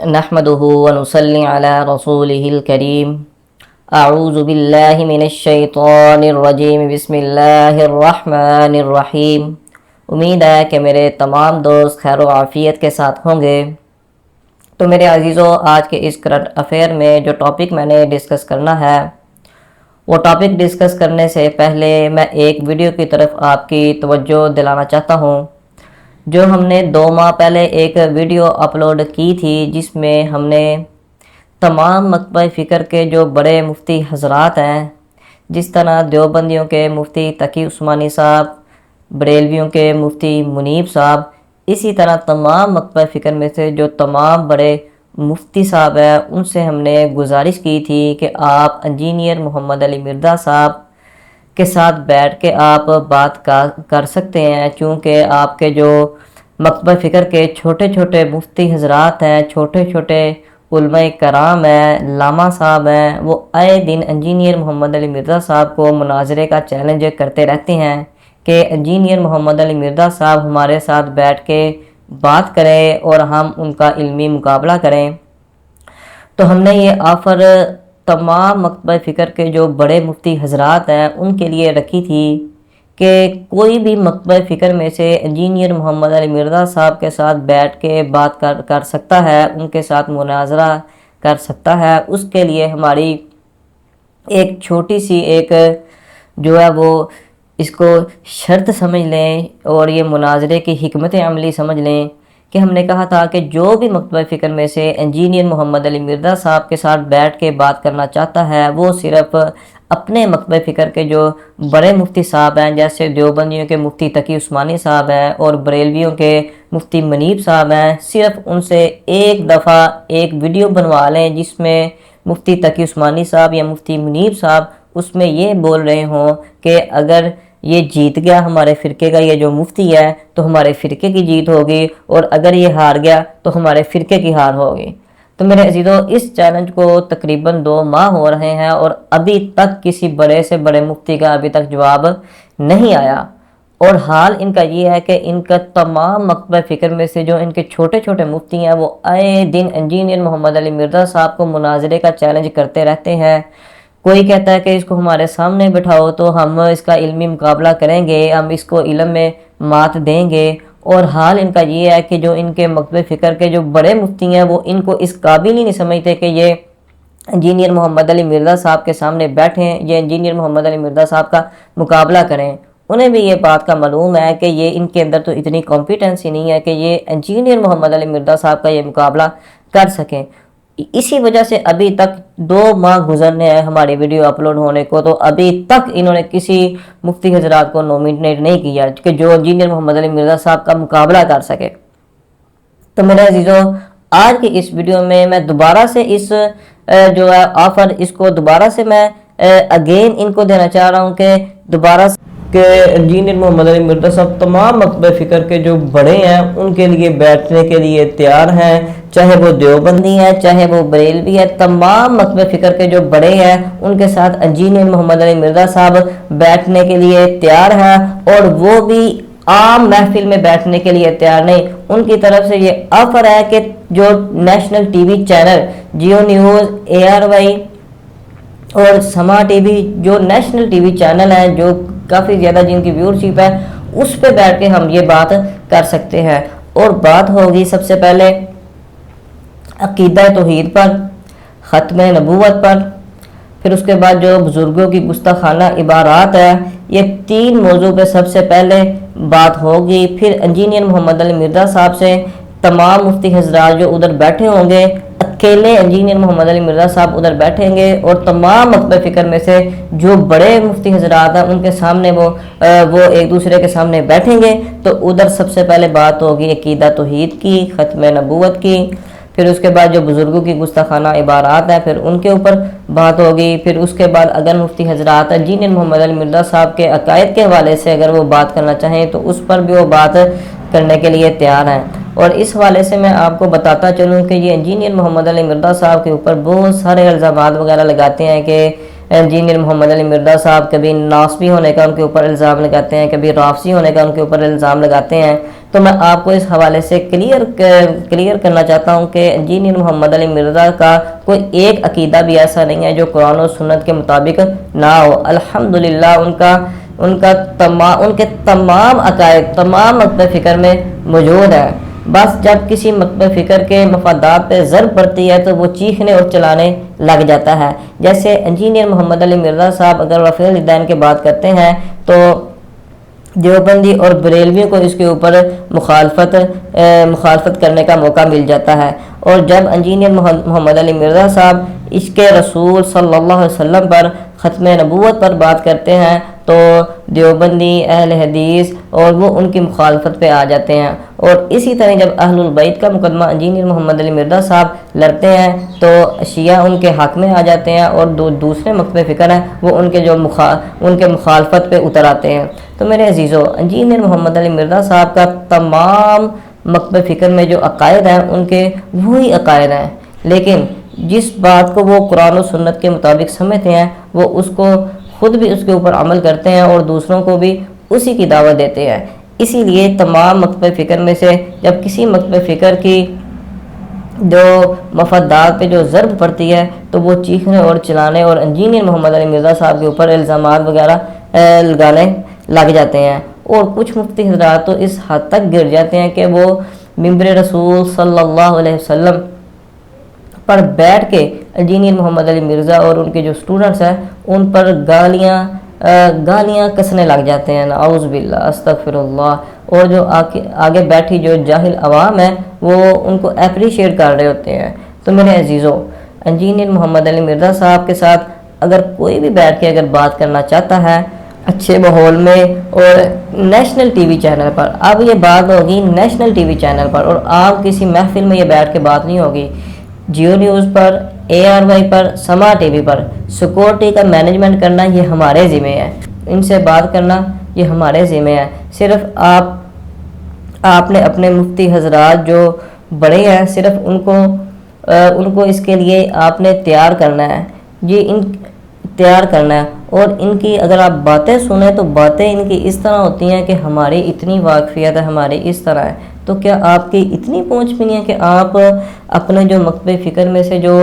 نحمده ونصلي على رسوله الكريم اعوذ باللہ من الشیطان الرجیم بسم اللہ الرحمن الرحیم۔ امید ہے کہ میرے تمام دوست خیر و عافیت کے ساتھ ہوں گے۔ تو میرے عزیزو، آج کے اس کرنٹ افیئر میں جو ٹاپک میں نے ڈسکس کرنا ہے، وہ ٹاپک ڈسکس کرنے سے پہلے میں ایک ویڈیو کی طرف آپ کی توجہ دلانا چاہتا ہوں۔ جو ہم نے 2 ماہ پہلے ایک ویڈیو اپلوڈ کی تھی، جس میں ہم نے تمام مکتبہ فکر کے جو بڑے مفتی حضرات ہیں، جس طرح دیوبندیوں کے مفتی تقی عثمانی صاحب، بریلویوں کے مفتی منیب صاحب، اسی طرح تمام مکتبہ فکر میں سے جو تمام بڑے مفتی صاحب ہیں، ان سے ہم نے گزارش کی تھی کہ آپ انجینئر محمد علی مرزا صاحب کے ساتھ بیٹھ کے آپ بات کر سکتے ہیں، چونکہ آپ کے جو مکتبہ فکر کے چھوٹے چھوٹے مفتی حضرات ہیں، چھوٹے چھوٹے علماء کرام ہیں، لاما صاحب ہیں، وہ آئے دن انجینئر محمد علی مرزا صاحب کو مناظرے کا چیلنج کرتے رہتے ہیں کہ انجینئر محمد علی مرزا صاحب ہمارے ساتھ بیٹھ کے بات کریں اور ہم ان کا علمی مقابلہ کریں۔ تو ہم نے یہ آفر تمام مکتبہ فکر کے جو بڑے مفتی حضرات ہیں ان کے لیے رکھی تھی کہ کوئی بھی مکتبہ فکر میں سے انجینئر محمد علی مرزا صاحب کے ساتھ بیٹھ کے بات کر سکتا ہے، ان کے ساتھ مناظرہ کر سکتا ہے۔ اس کے لیے ہماری ایک چھوٹی سی ایک جو ہے وہ اس کو شرط سمجھ لیں اور یہ مناظرے کی حکمت عملی سمجھ لیں کہ ہم نے کہا تھا کہ جو بھی مکتبہ فکر میں سے انجینئر محمد علی مرزا صاحب کے ساتھ بیٹھ کے بات کرنا چاہتا ہے، وہ صرف اپنے مکتبہ فکر کے جو بڑے مفتی صاحب ہیں، جیسے دیوبندیوں کے مفتی تقی عثمانی صاحب ہیں اور بریلویوں کے مفتی منیب صاحب ہیں، صرف ان سے ایک دفعہ ایک ویڈیو بنوا لیں جس میں مفتی تقی عثمانی صاحب یا مفتی منیب صاحب اس میں یہ بول رہے ہوں کہ اگر یہ جیت گیا ہمارے فرقے کا یہ جو مفتی ہے تو ہمارے فرقے کی جیت ہوگی، اور اگر یہ ہار گیا تو ہمارے فرقے کی ہار ہوگی۔ تو میرے عزیزو، اس چیلنج کو تقریباً 2 ماہ ہو رہے ہیں اور ابھی تک کسی بڑے سے بڑے مفتی کا ابھی تک جواب نہیں آیا، اور حال ان کا یہ ہے کہ ان کا تمام مکتبہ فکر میں سے جو ان کے چھوٹے چھوٹے مفتی ہیں وہ آئے دن انجینئر محمد علی مرزا صاحب کو مناظرے کا چیلنج کرتے رہتے ہیں۔ کوئی کہتا ہے کہ اس کو ہمارے سامنے بٹھاؤ تو ہم اس کا علمی مقابلہ کریں گے، ہم اس کو علم میں مات دیں گے، اور حال ان کا یہ ہے کہ جو ان کے مکتبہ فکر کے جو بڑے مفتی ہیں وہ ان کو اس قابل ہی نہیں سمجھتے کہ یہ انجینئر محمد علی مرزا صاحب کے سامنے بیٹھیں، یہ انجینئر محمد علی مرزا صاحب کا مقابلہ کریں۔ انہیں بھی یہ بات کا معلوم ہے کہ یہ ان کے اندر تو اتنی کمپیٹنسی نہیں ہے کہ یہ انجینئر محمد علی مرزا صاحب کا یہ مقابلہ کر سکیں۔ اسی وجہ سے ابھی تک 2 ماہ گزرنے ہیں ہماری ویڈیو اپلوڈ ہونے کو، تو ابھی تک انہوں نے کسی مفتی حضرات کو نومینیٹ نہیں کیا کہ جو انجینئر محمد علی مرزا صاحب کا مقابلہ کر سکے۔ تو میرے عزیزو، آج کی اس ویڈیو میں دوبارہ سے اس جو ہے آفر، اس کو دوبارہ سے میں اگین ان کو دینا چاہ رہا ہوں کہ دوبارہ کہ انجینئر محمد علی مرزا صاحب تمام مکتبہ فکر کے جو بڑے ہیں ان کے لیے بیٹھنے کے لیے تیار ہیں، چاہے وہ دیوبندی ہیں چاہے وہ بریلوی ہے، تمام مکتبہ فکر کے جو بڑے ہیں ان کے ساتھ انجینئر محمد علی مرزا صاحب بیٹھنے کے لیے تیار ہیں، اور وہ بھی عام محفل میں بیٹھنے کے لیے تیار نہیں۔ ان کی طرف سے یہ آفر ہے کہ جو national T V channel Geo news, ARY اور سما ٹی وی، جو نیشنل ٹی وی چینل ہیں جو کافی زیادہ جن کی ویورشپ ہے، اس پہ بیٹھ کے ہم یہ بات کر سکتے ہیں۔ اور بات ہوگی سب سے پہلے عقیدہ توحید پر، ختم نبوت پر، پھر اس کے بعد جو بزرگوں کی گستاخانہ عبارات ہے، یہ 3 موضوع پہ سب سے پہلے بات ہوگی۔ پھر انجینئر محمد علی مرزا صاحب سے تمام مفتی حضرات جو ادھر بیٹھے ہوں گے، اکیلے انجینئر محمد علی مرزا صاحب ادھر بیٹھیں گے، اور تمام مکتبہ فکر میں سے جو بڑے مفتی حضرات ہیں ان کے سامنے وہ ایک دوسرے کے سامنے بیٹھیں گے۔ تو ادھر سب سے پہلے بات ہوگی عقیدہ توحید کی، ختم نبوت کی، پھر اس کے بعد جو بزرگوں کی گستاخانہ عبارات ہیں پھر ان کے اوپر بات ہوگی۔ پھر اس کے بعد اگر مفتی حضرات انجینئر محمد علی مرزا صاحب کے عقائد کے حوالے سے اگر وہ بات کرنا چاہیں تو اس پر بھی وہ بات کرنے کے لیے تیار ہیں۔ اور اس حوالے سے میں آپ کو بتاتا چلوں کہ یہ انجینئر محمد علی مرزا صاحب کے اوپر بہت سارے الزامات وغیرہ لگاتے ہیں کہ انجینئر محمد علی مرزا صاحب کبھی ناسبی ہونے کا ان کے اوپر الزام لگاتے ہیں، کبھی رافضی ہونے کا ان کے اوپر الزام لگاتے ہیں، تو میں آپ کو اس حوالے سے کلیئر کرنا چاہتا ہوں کہ انجینئر محمد علی مرزا کا کوئی ایک عقیدہ بھی ایسا نہیں ہے جو قرآن و سنت کے مطابق نہ ہو۔ الحمدللہ ان کے تمام عقائد تمام مکتب فکر میں موجود ہے۔ بس جب کسی مکتب فکر کے مفادات پہ ضرب پڑتی ہے تو وہ چیخنے اور چلانے لگ جاتا ہے۔ جیسے انجینئر محمد علی مرزا صاحب اگر رفیع الیدین کی بات کرتے ہیں تو دیوبندی اور بریلویوں کو اس کے اوپر مخالفت کرنے کا موقع مل جاتا ہے، اور جب انجینئر محمد علی مرزا صاحب عشق رسول صلی اللہ علیہ وسلم پر ختم نبوت پر بات کرتے ہیں تو دیوبندی اہل حدیث اور وہ ان کی مخالفت پہ آ جاتے ہیں، اور اسی طرح جب اہل البیت کا مقدمہ انجینئر محمد علی مرزا صاحب لڑتے ہیں تو شیعہ ان کے حق میں آ جاتے ہیں، اور دوسرے مکتب فکر ہیں وہ ان کے مخالفت پہ اتر آتے ہیں۔ تو میرے عزیزو، انجینئر محمد علی مرزا صاحب کا تمام مکتب فکر میں جو عقائد ہیں ان کے وہی عقائد ہیں، لیکن جس بات کو وہ قرآن و سنت کے مطابق سمجھتے ہیں وہ اس کو خود بھی اس کے اوپر عمل کرتے ہیں اور دوسروں کو بھی اسی کی دعوت دیتے ہیں۔ اسی لیے تمام مکتب فکر میں سے جب کسی مکتب فکر کی جو مفادات پہ جو ضرب پڑتی ہے تو وہ چیخنے اور چلانے اور انجینئر محمد علی مرزا صاحب کے اوپر الزامات وغیرہ لگانے لگ جاتے ہیں، اور کچھ مفتی حضرات تو اس حد تک گر جاتے ہیں کہ وہ ممبر رسول صلی اللہ علیہ وسلم پر بیٹھ کے انجینئر محمد علی مرزا اور ان کے جو سٹوڈنٹس ہیں ان پر گالیاں کسنے لگ جاتے ہیں، نعوذ باللہ، استغفر اللہ، اور جو آگے بیٹھی جو جاہل عوام ہے وہ ان کو اپریشیٹ کر رہے ہوتے ہیں۔ تو میرے عزیزو، انجینئر محمد علی مرزا صاحب کے ساتھ اگر کوئی بھی بیٹھ کے اگر بات کرنا چاہتا ہے اچھے ماحول میں اور نیشنل ٹی وی چینل پر، اب یہ بات ہوگی نیشنل ٹی وی چینل پر، اور عام کسی محفل میں یہ بیٹھ کے بات نہیں ہوگی، جیو نیوز پر، ARY پر، سما ٹی وی پر، سیکورٹی کا مینجمنٹ کرنا یہ ہمارے ذمہ ہے، ان سے بات کرنا یہ ہمارے ذمہ ہے۔ صرف آپ نے اپنے مفتی حضرات جو بڑے ہیں صرف ان کو اس کے لیے آپ نے تیار کرنا ہے، تیار کرنا ہے، اور ان کی اگر آپ باتیں سنیں تو باتیں ان کی اس طرح ہوتی ہیں کہ ہماری اتنی واقفیت ہے، ہماری اس طرح ہے، تو کیا آپ کی اتنی پہنچ بھی نہیں ہے کہ آپ اپنے جو مکتب فکر میں سے جو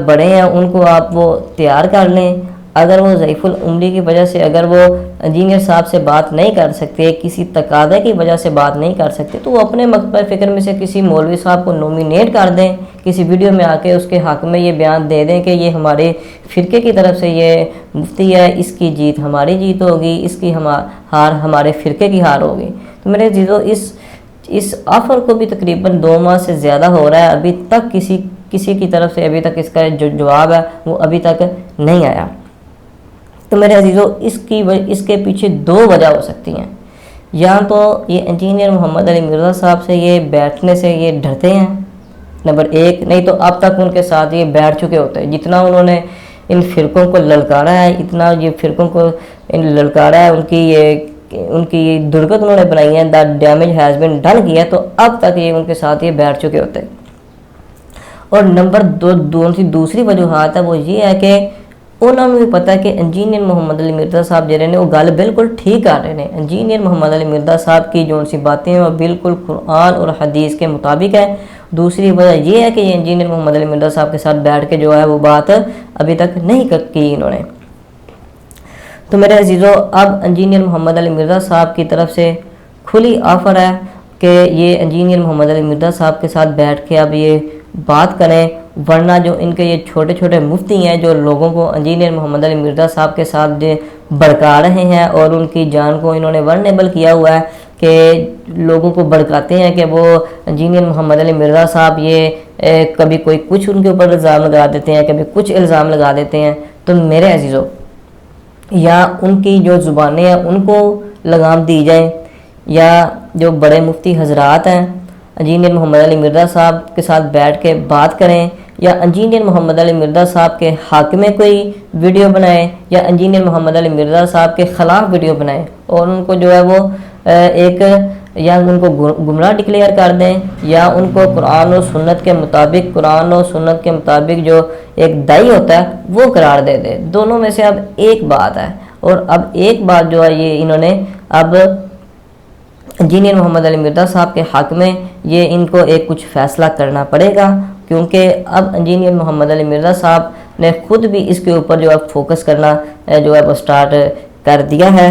بڑے ہیں ان کو آپ وہ تیار کر لیں؟ اگر وہ ضعیف العمری کی وجہ سے اگر وہ انجینئر صاحب سے بات نہیں کر سکتے، کسی تقاضے کی وجہ سے بات نہیں کر سکتے، تو وہ اپنے مکتب فکر میں سے کسی مولوی صاحب کو نومینیٹ کر دیں، کسی ویڈیو میں آ کے اس کے حق میں یہ بیان دے دیں کہ یہ ہمارے فرقے کی طرف سے یہ مفتی ہے، اس کی جیت ہماری جیت ہوگی، اس کی ہار ہمارے فرقے کی ہار ہوگی۔ تو میرے عزیزو، اس آفر کو بھی تقریباً 2 ماہ سے زیادہ ہو رہا ہے، ابھی تک کسی کی طرف سے ابھی تک اس کا جو جواب ہے وہ ابھی تک نہیں آیا۔ تو میرے عزیزو، اس کے پیچھے 2 وجہ ہو سکتی ہیں، یا تو یہ انجینئر محمد علی مرزا صاحب سے یہ بیٹھنے سے یہ ڈرتے ہیں، نمبر 1، نہیں تو اب تک ان کے ساتھ یہ بیٹھ چکے ہوتے ہیں، جتنا انہوں نے ان فرقوں کو للکارا ہے، اتنا یہ فرقوں کو للکارا ہے، ان کی یہ درگت انہوں نے بنائی ہے، the damage has been done کیا، تو اب تک یہ ان کے ساتھ یہ بیٹھ چکے ہوتے ہیں۔ اور نمبر 2 دوسری وجوہات ہے وہ یہ ہے کہ انہوں نے بھی پتہ ہے کہ انجینئر محمد علی مرزا صاحب جڑے نے وہ گل بالکل ٹھیک کر رہے ہیں، انجینئر محمد علی مرزا صاحب کی جو سی باتیں ہیں وہ بالکل قرآن اور حدیث کے مطابق ہے۔ دوسری وجہ یہ ہے کہ یہ انجینئر محمد علی مرزا صاحب کے ساتھ بیٹھ کے جو ہے وہ بات ابھی تک نہیں کی انہوں نے۔ تو میرے عزیزو، اب انجینئر محمد علی مرزا صاحب کی طرف سے کھلی آفر ہے کہ یہ انجینئر محمد علی مرزا صاحب کے ساتھ بیٹھ کے اب یہ بات کریں، ورنہ جو ان کے یہ چھوٹے چھوٹے مفتی ہیں جو لوگوں کو انجینئر محمد علی مرزا صاحب کے ساتھ بھڑکا رہے ہیں اور ان کی جان کو انہوں نے ورنیبل کیا ہوا ہے کہ لوگوں کو بھڑکاتے ہیں کہ وہ انجینئر محمد علی مرزا صاحب یہ کبھی کوئی کچھ ان کے اوپر الزام لگا دیتے ہیں، کبھی کچھ الزام لگا دیتے ہیں۔ تو میرے عزیزو، یا ان کی جو زبانیں ہیں ان کو لگام دی جائیں، یا جو بڑے مفتی حضرات ہیں انجینئر محمد علی مرزا صاحب کے ساتھ بیٹھ کے بات کریں، یا انجینئر محمد علی مرزا صاحب کے حق میں کوئی ویڈیو بنائیں، یا انجینئر محمد علی مرزا صاحب کے خلاف ویڈیو بنائیں، اور ان کو جو ہے وہ یا ان کو گمراہ ڈکلیئر کر دیں، یا ان کو قرآن و سنت کے مطابق جو ایک داعی ہوتا ہے وہ قرار دے دے۔ دونوں میں سے اب ایک بات ہے، اور اب ایک بات جو ہے یہ انہوں نے اب انجینئر محمد علی مرزا صاحب کے حق میں یہ ان کو ایک کچھ فیصلہ کرنا پڑے گا، کیونکہ اب انجینئر محمد علی مرزا صاحب نے خود بھی اس کے اوپر جو ہے فوکس کرنا جو ہے وہ سٹارٹ کر دیا ہے۔